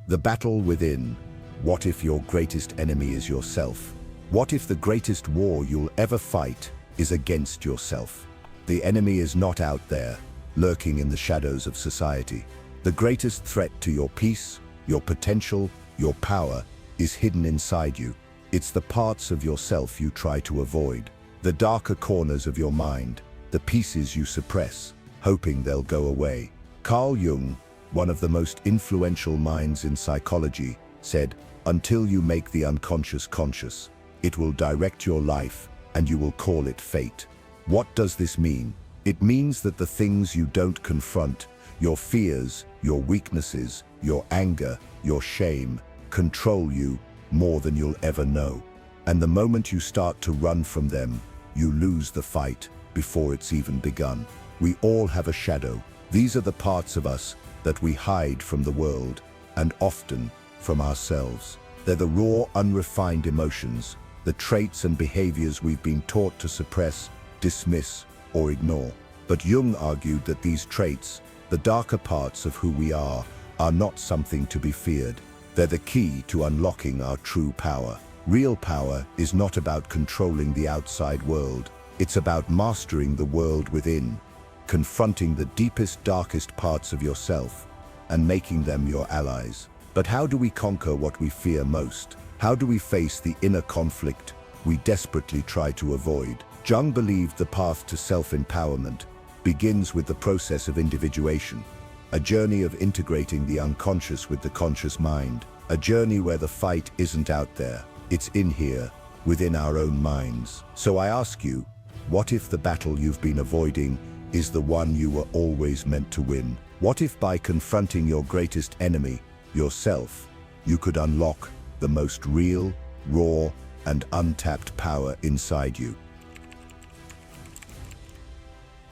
The battle within. What if your greatest enemy is yourself? What if the greatest war you'll ever fight is against yourself? The enemy is not out there, lurking in the shadows of society. The greatest threat to your peace, your potential, your power is hidden inside you. It's the parts of yourself you try to avoid, the darker corners of your mind, the pieces you suppress, hoping they'll go away. Carl Jung, one of the most influential minds in psychology, said, "Until you make the unconscious conscious, it will direct your life and you will call it fate." What does this mean? It means that the things you don't confront, your fears, your weaknesses, your anger, your shame, control you more than you'll ever know. And the moment you start to run from them, you lose the fight before it's even begun. We all have a shadow. These are the parts of us that we hide from the world, and often from ourselves. They're the raw, unrefined emotions, the traits and behaviors we've been taught to suppress, dismiss, or ignore. But Jung argued that these traits, the darker parts of who we are not something to be feared. They're the key to unlocking our true power. Real power is not about controlling the outside world. It's about mastering the world within, confronting the deepest, darkest parts of yourself, and making them your allies. But how do we conquer what we fear most? How do we face the inner conflict we desperately try to avoid? Jung believed the path to self-empowerment begins with the process of individuation, a journey of integrating the unconscious with the conscious mind, a journey where the fight isn't out there, it's in here, within our own minds. So I ask you, what if the battle you've been avoiding is the one you were always meant to win? What if by confronting your greatest enemy, yourself, you could unlock the most real, raw, and untapped power inside you?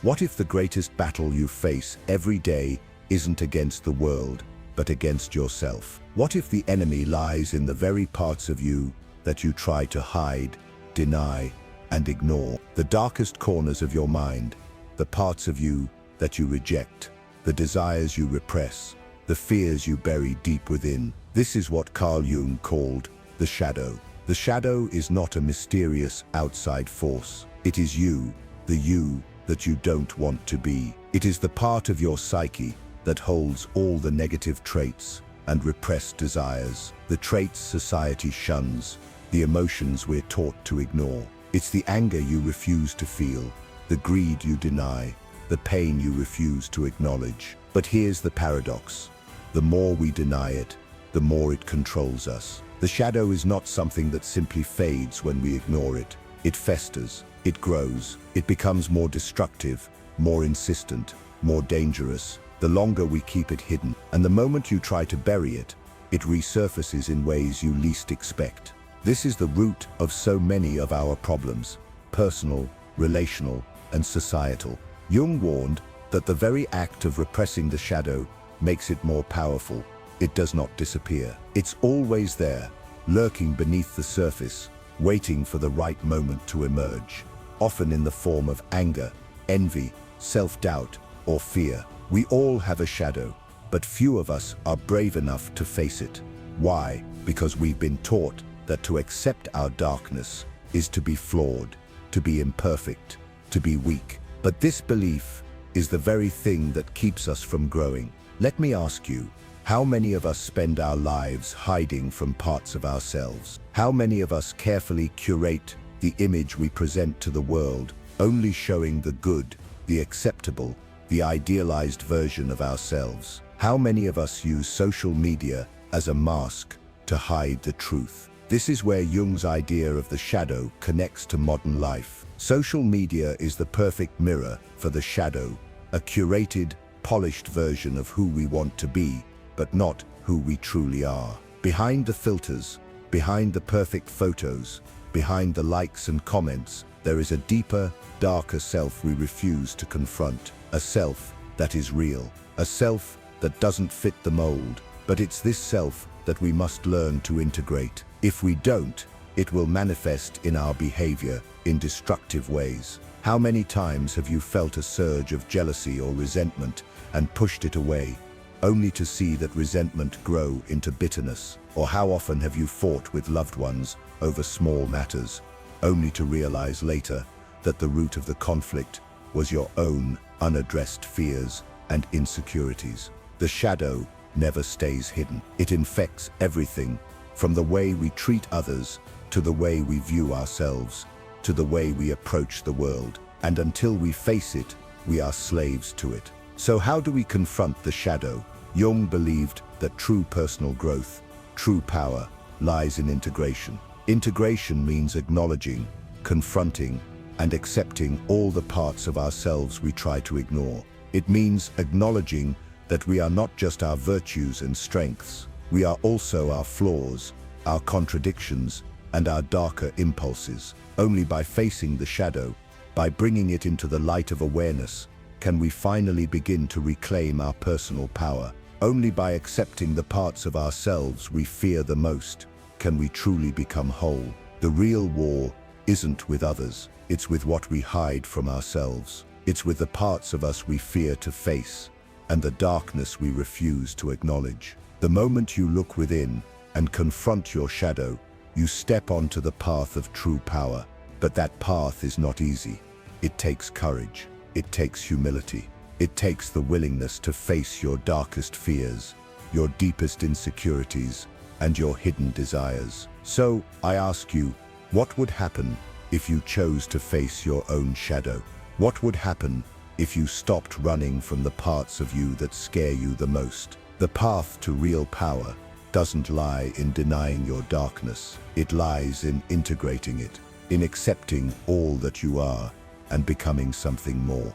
What if the greatest battle you face every day isn't against the world, but against yourself? What if the enemy lies in the very parts of you that you try to hide, deny, and ignore? The darkest corners of your mind, the parts of you that you reject, the desires you repress, the fears you bury deep within. This is what Carl Jung called the shadow. The shadow is not a mysterious outside force. It is you, the you that you don't want to be. It is the part of your psyche that holds all the negative traits and repressed desires, the traits society shuns, the emotions we're taught to ignore. It's the anger you refuse to feel, the greed you deny, the pain you refuse to acknowledge. But here's the paradox. The more we deny it, the more it controls us. The shadow is not something that simply fades when we ignore it. It festers, it grows, it becomes more destructive, more insistent, more dangerous, the longer we keep it hidden. And the moment you try to bury it, it resurfaces in ways you least expect. This is the root of so many of our problems, personal, relational, and societal. Jung warned that the very act of repressing the shadow makes it more powerful. It does not disappear. It's always there, lurking beneath the surface, waiting for the right moment to emerge, often in the form of anger, envy, self-doubt, or fear. We all have a shadow, but few of us are brave enough to face it. Why? Because we've been taught that to accept our darkness is to be flawed, to be imperfect, to be weak. But this belief is the very thing that keeps us from growing. Let me ask you, how many of us spend our lives hiding from parts of ourselves? How many of us carefully curate the image we present to the world, only showing the good, the acceptable, the idealized version of ourselves? How many of us use social media as a mask to hide the truth? This is where Jung's idea of the shadow connects to modern life. Social media is the perfect mirror for the shadow, a curated, polished version of who we want to be, but not who we truly are. Behind the filters, behind the perfect photos, behind the likes and comments, there is a deeper, darker self we refuse to confront. A self that is real, a self that doesn't fit the mold. But it's this self that we must learn to integrate. If we don't, it will manifest in our behavior in destructive ways. How many times have you felt a surge of jealousy or resentment and pushed it away, only to see that resentment grow into bitterness? Or how often have you fought with loved ones over small matters, only to realize later that the root of the conflict was your own unaddressed fears and insecurities? The shadow never stays hidden. It infects everything, from the way we treat others, to the way we view ourselves, to the way we approach the world. And until we face it, we are slaves to it. So how do we confront the shadow? Jung believed that true personal growth, true power, lies in integration. Integration means acknowledging, confronting, and accepting all the parts of ourselves we try to ignore. It means acknowledging that we are not just our virtues and strengths, we are also our flaws, our contradictions, and our darker impulses. Only by facing the shadow, by bringing it into the light of awareness, can we finally begin to reclaim our personal power. Only by accepting the parts of ourselves we fear the most can we truly become whole. The real war isn't with others, it's with what we hide from ourselves. It's with the parts of us we fear to face and the darkness we refuse to acknowledge. The moment you look within and confront your shadow, you step onto the path of true power. But that path is not easy. It takes courage. It takes humility. It takes the willingness to face your darkest fears, your deepest insecurities, and your hidden desires. So, I ask you, what would happen if you chose to face your own shadow? What would happen if you stopped running from the parts of you that scare you the most? The path to real power doesn't lie in denying your darkness. It lies in integrating it, in accepting all that you are and becoming something more.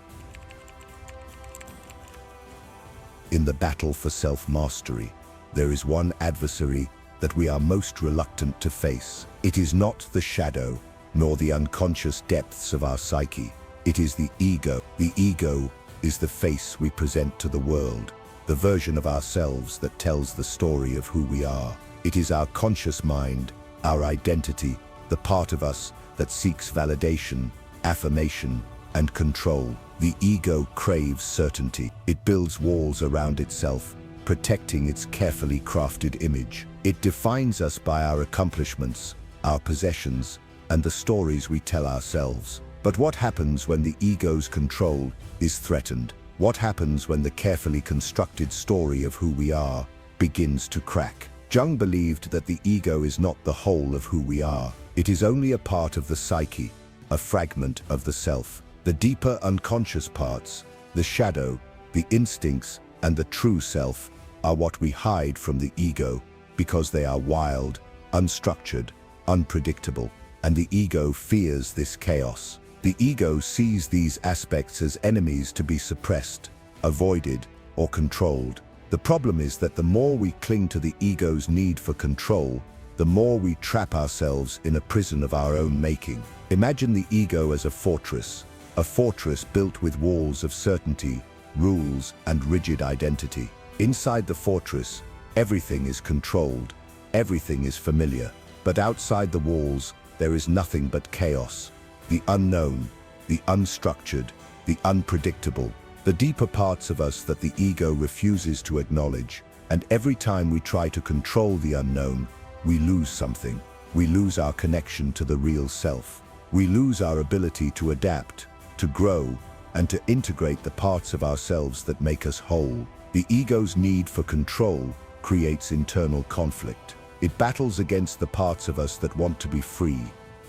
In the battle for self-mastery, there is one adversary that we are most reluctant to face. It is not the shadow, nor the unconscious depths of our psyche. It is the ego. The ego is the face we present to the world, the version of ourselves that tells the story of who we are. It is our conscious mind, our identity, the part of us that seeks validation, affirmation, and control. The ego craves certainty. It builds walls around itself, protecting its carefully crafted image. It defines us by our accomplishments, our possessions, and the stories we tell ourselves. But what happens when the ego's control is threatened? What happens when the carefully constructed story of who we are begins to crack? Jung believed that the ego is not the whole of who we are. It is only a part of the psyche, a fragment of the self. The deeper unconscious parts, the shadow, the instincts, and the true self are what we hide from the ego because they are wild, unstructured, unpredictable, and the ego fears this chaos. The ego sees these aspects as enemies to be suppressed, avoided, or controlled. The problem is that the more we cling to the ego's need for control, the more we trap ourselves in a prison of our own making. Imagine the ego as a fortress built with walls of certainty, rules, and rigid identity. Inside the fortress, everything is controlled, everything is familiar. But outside the walls, there is nothing but chaos. The unknown, the unstructured, the unpredictable, the deeper parts of us that the ego refuses to acknowledge. And every time we try to control the unknown, we lose something. We lose our connection to the real self. We lose our ability to adapt, to grow, and to integrate the parts of ourselves that make us whole. The ego's need for control creates internal conflict. It battles against the parts of us that want to be free,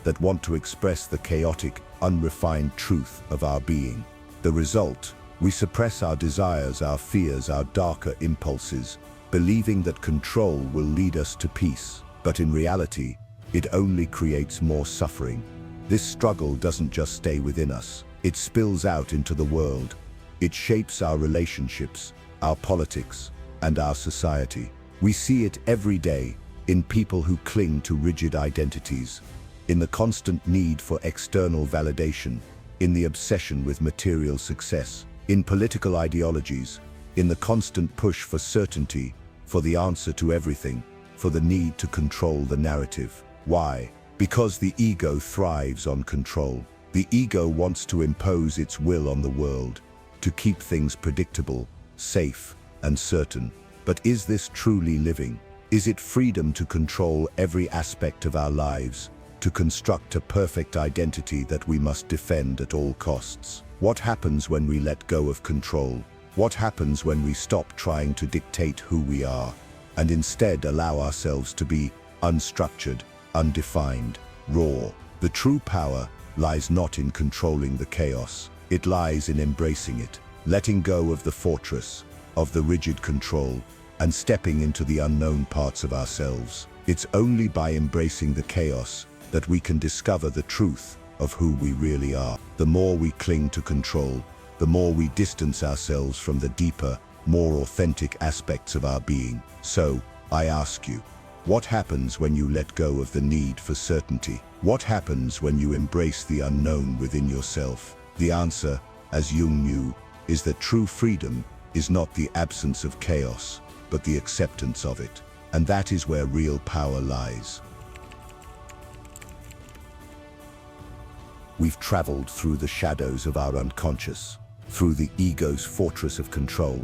that want to express the chaotic, unrefined truth of our being. The result, we suppress our desires, our fears, our darker impulses, believing that control will lead us to peace. But in reality, it only creates more suffering. This struggle doesn't just stay within us. It spills out into the world. It shapes our relationships, our politics, and our society. We see it every day in people who cling to rigid identities, in the constant need for external validation, in the obsession with material success, in political ideologies, in the constant push for certainty, for the answer to everything, for the need to control the narrative. Why? Because the ego thrives on control. The ego wants to impose its will on the world, to keep things predictable, safe, and certain. But is this truly living? Is it freedom to control every aspect of our lives, to construct a perfect identity that we must defend at all costs? What happens when we let go of control? What happens when we stop trying to dictate who we are, and instead allow ourselves to be unstructured, undefined, raw? The true power lies not in controlling the chaos. It lies in embracing it, letting go of the fortress, of the rigid control, and stepping into the unknown parts of ourselves. It's only by embracing the chaos that we can discover the truth of who we really are. The more we cling to control, the more we distance ourselves from the deeper, more authentic aspects of our being. So, I ask you, what happens when you let go of the need for certainty? What happens when you embrace the unknown within yourself? The answer, as Jung knew, is that true freedom is not the absence of chaos, but the acceptance of it. And that is where real power lies. We've traveled through the shadows of our unconscious, through the ego's fortress of control,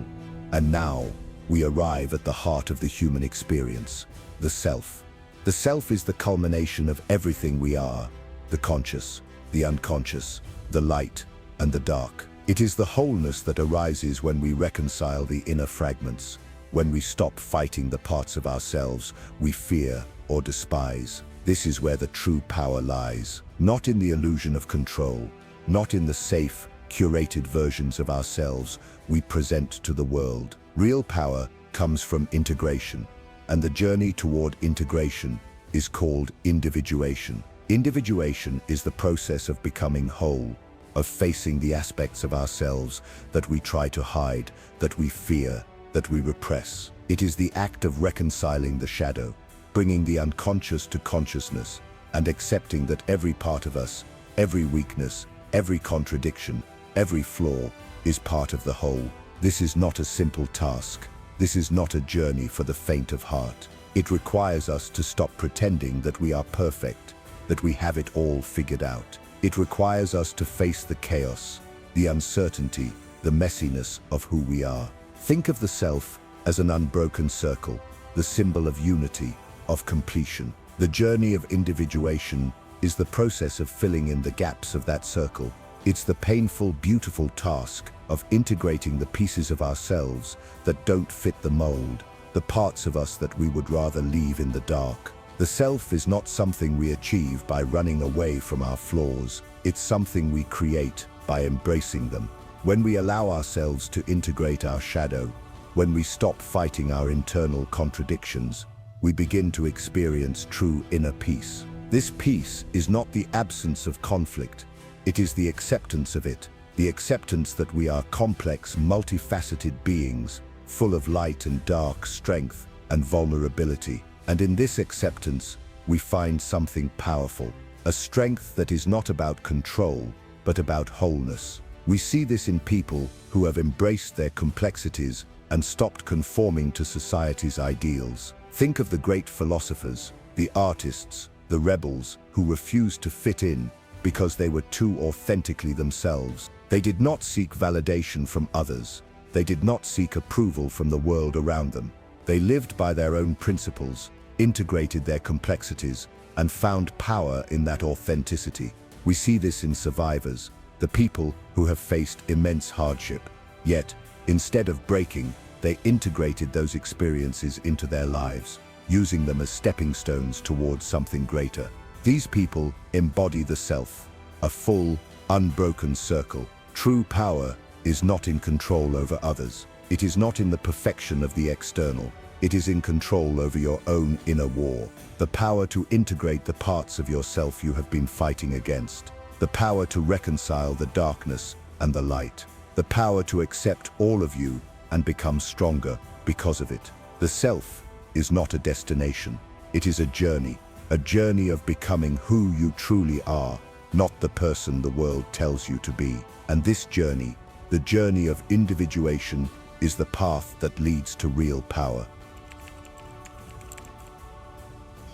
and now we arrive at the heart of the human experience, the self. The self is the culmination of everything we are, the conscious, the unconscious, the light, and the dark. It is the wholeness that arises when we reconcile the inner fragments, when we stop fighting the parts of ourselves we fear or despise. This is where the true power lies, not in the illusion of control, not in the safe, curated versions of ourselves we present to the world. Real power comes from integration, and the journey toward integration is called individuation. Individuation is the process of becoming whole, of facing the aspects of ourselves that we try to hide, that we fear, that we repress. It is the act of reconciling the shadow, bringing the unconscious to consciousness, and accepting that every part of us, every weakness, every contradiction, every flaw is part of the whole. This is not a simple task. This is not a journey for the faint of heart. It requires us to stop pretending that we are perfect, that we have it all figured out. It requires us to face the chaos, the uncertainty, the messiness of who we are. Think of the self as an unbroken circle, the symbol of unity, of completion. The journey of individuation is the process of filling in the gaps of that circle. It's the painful, beautiful task of integrating the pieces of ourselves that don't fit the mold, the parts of us that we would rather leave in the dark. The self is not something we achieve by running away from our flaws. It's something we create by embracing them. When we allow ourselves to integrate our shadow, when we stop fighting our internal contradictions, we begin to experience true inner peace. This peace is not the absence of conflict. It is the acceptance of it, the acceptance that we are complex, multifaceted beings, full of light and dark, strength and vulnerability. And in this acceptance, we find something powerful, a strength that is not about control, but about wholeness. We see this in people who have embraced their complexities and stopped conforming to society's ideals. Think of the great philosophers, the artists, the rebels who refused to fit in because they were too authentically themselves. They did not seek validation from others. They did not seek approval from the world around them. They lived by their own principles, integrated their complexities, and found power in that authenticity. We see this in survivors, the people who have faced immense hardship. Yet, instead of breaking, they integrated those experiences into their lives, using them as stepping stones towards something greater. These people embody the self, a full, unbroken circle. True power is not in control over others. It is not in the perfection of the external. It is in control over your own inner war. The power to integrate the parts of yourself you have been fighting against. The power to reconcile the darkness and the light. The power to accept all of you and become stronger because of it. The self is not a destination. It is a journey of becoming who you truly are, not the person the world tells you to be. And this journey, the journey of individuation, is the path that leads to real power.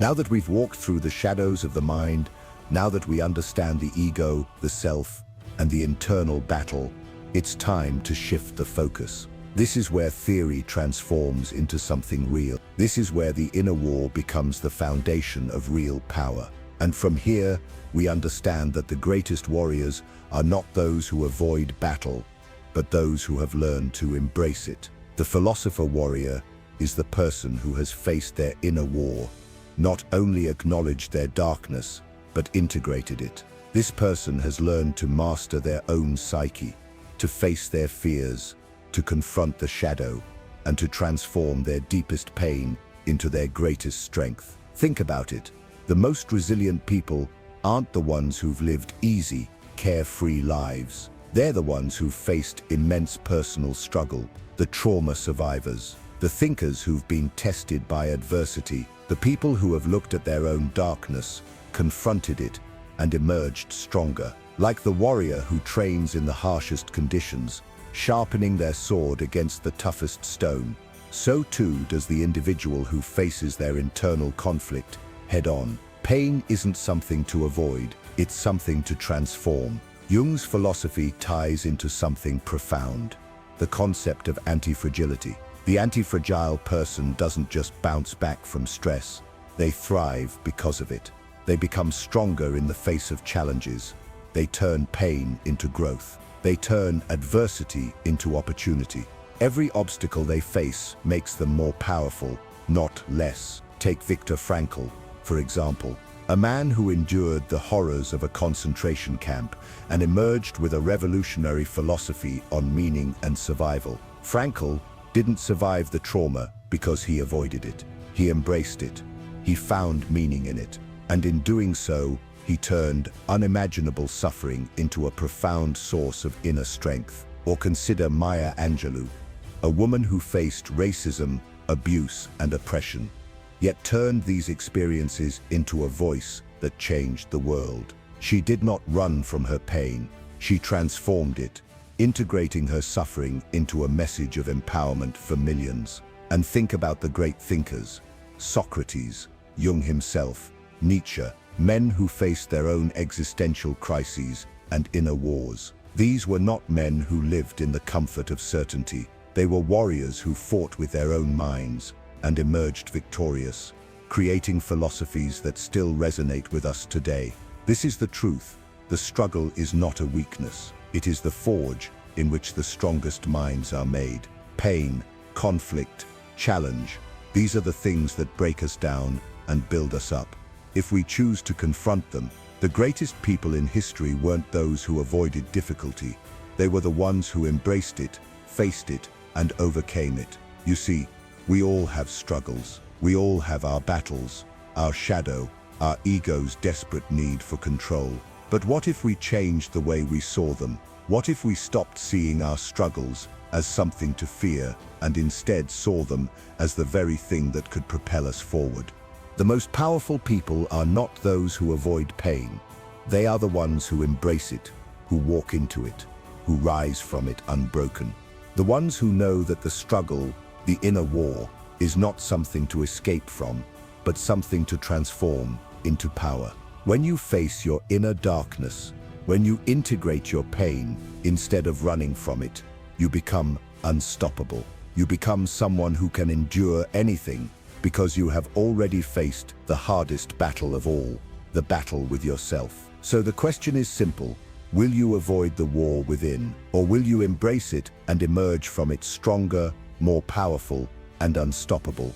Now that we've walked through the shadows of the mind, now that we understand the ego, the self, and the internal battle, it's time to shift the focus. This is where theory transforms into something real. This is where the inner war becomes the foundation of real power. And from here, we understand that the greatest warriors are not those who avoid battle, but those who have learned to embrace it. The philosopher warrior is the person who has faced their inner war, not only acknowledged their darkness, but integrated it. This person has learned to master their own psyche, to face their fears, to confront the shadow, and to transform their deepest pain into their greatest strength. Think about it. The most resilient people aren't the ones who've lived easy, carefree lives. They're the ones who've faced immense personal struggle, the trauma survivors, the thinkers who've been tested by adversity, the people who have looked at their own darkness, confronted it, and emerged stronger. Like the warrior who trains in the harshest conditions, sharpening their sword against the toughest stone, so too does the individual who faces their internal conflict head-on. Pain isn't something to avoid, it's something to transform. Jung's philosophy ties into something profound, the concept of anti-fragility. The anti-fragile person doesn't just bounce back from stress, they thrive because of it. They become stronger in the face of challenges. They turn pain into growth. They turn adversity into opportunity. Every obstacle they face makes them more powerful, not less. Take Viktor Frankl, for example, a man who endured the horrors of a concentration camp and emerged with a revolutionary philosophy on meaning and survival. Frankl didn't survive the trauma because he avoided it. He embraced it. He found meaning in it. And in doing so, he turned unimaginable suffering into a profound source of inner strength. Or consider Maya Angelou, a woman who faced racism, abuse, and oppression, yet turned these experiences into a voice that changed the world. She did not run from her pain, she transformed it, integrating her suffering into a message of empowerment for millions. And think about the great thinkers, Socrates, Jung himself, Nietzsche, men who faced their own existential crises and inner wars. These were not men who lived in the comfort of certainty. They were warriors who fought with their own minds and emerged victorious, creating philosophies that still resonate with us today. This is the truth. The struggle is not a weakness. It is the forge in which the strongest minds are made. Pain, conflict, challenge, these are the things that break us down and build us up. If we choose to confront them, the greatest people in history weren't those who avoided difficulty. They were the ones who embraced it, faced it, and overcame it. You see, we all have struggles. We all have our battles, our shadow, our ego's desperate need for control. But what if we changed the way we saw them? What if we stopped seeing our struggles as something to fear and instead saw them as the very thing that could propel us forward? The most powerful people are not those who avoid pain. They are the ones who embrace it, who walk into it, who rise from it unbroken. The ones who know that the struggle, the inner war, is not something to escape from, but something to transform into power. When you face your inner darkness, when you integrate your pain instead of running from it, you become unstoppable. You become someone who can endure anything because you have already faced the hardest battle of all, the battle with yourself. So the question is simple. Will you avoid the war within, or will you embrace it and emerge from it stronger, more powerful, and unstoppable?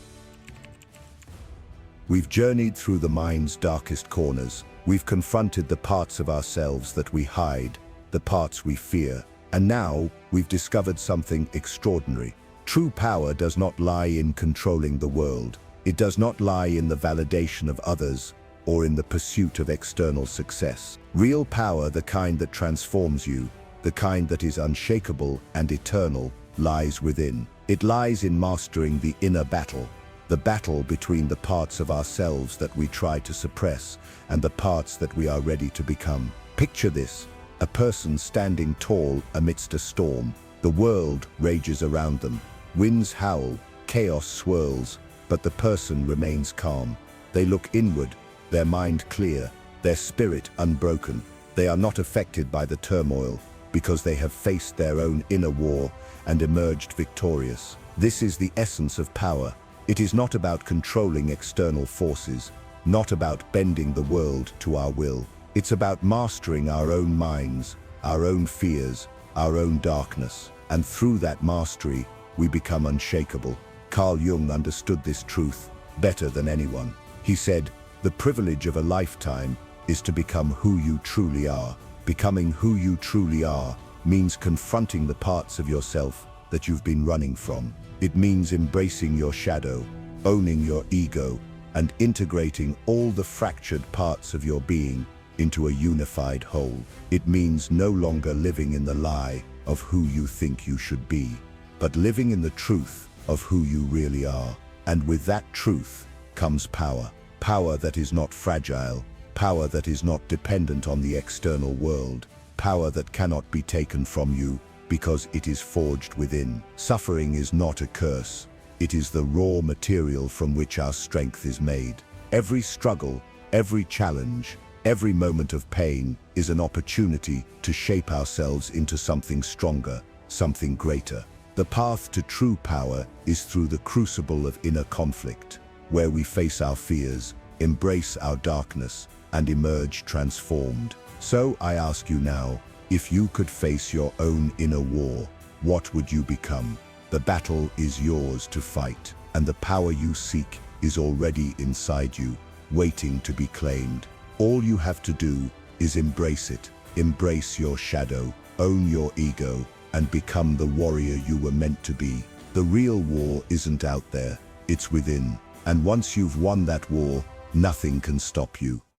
We've journeyed through the mind's darkest corners. We've confronted the parts of ourselves that we hide, the parts we fear. And now, we've discovered something extraordinary. True power does not lie in controlling the world. It does not lie in the validation of others or in the pursuit of external success. Real power, the kind that transforms you, the kind that is unshakable and eternal, lies within. It lies in mastering the inner battle, the battle between the parts of ourselves that we try to suppress and the parts that we are ready to become. Picture this, a person standing tall amidst a storm. The world rages around them. Winds howl, chaos swirls, but the person remains calm. They look inward, their mind clear, their spirit unbroken. They are not affected by the turmoil. because they have faced their own inner war and emerged victorious. This is the essence of power. It is not about controlling external forces, not about bending the world to our will. It's about mastering our own minds, our own fears, our own darkness. And through that mastery, we become unshakable. Carl Jung understood this truth better than anyone. He said, "The privilege of a lifetime is to become who you truly are." Becoming who you truly are means confronting the parts of yourself that you've been running from. It means embracing your shadow, owning your ego, and integrating all the fractured parts of your being into a unified whole. It means no longer living in the lie of who you think you should be, but living in the truth of who you really are. And with that truth comes power. Power that is not fragile, power that is not dependent on the external world, power that cannot be taken from you because it is forged within. Suffering is not a curse. It is the raw material from which our strength is made. Every struggle, every challenge, every moment of pain is an opportunity to shape ourselves into something stronger, something greater. The path to true power is through the crucible of inner conflict, where we face our fears, embrace our darkness, and emerge transformed. So I ask you now, if you could face your own inner war, what would you become? The battle is yours to fight, and the power you seek is already inside you, waiting to be claimed. All you have to do is embrace it. Embrace your shadow, own your ego, and become the warrior you were meant to be. The real war isn't out there, it's within. And once you've won that war, nothing can stop you.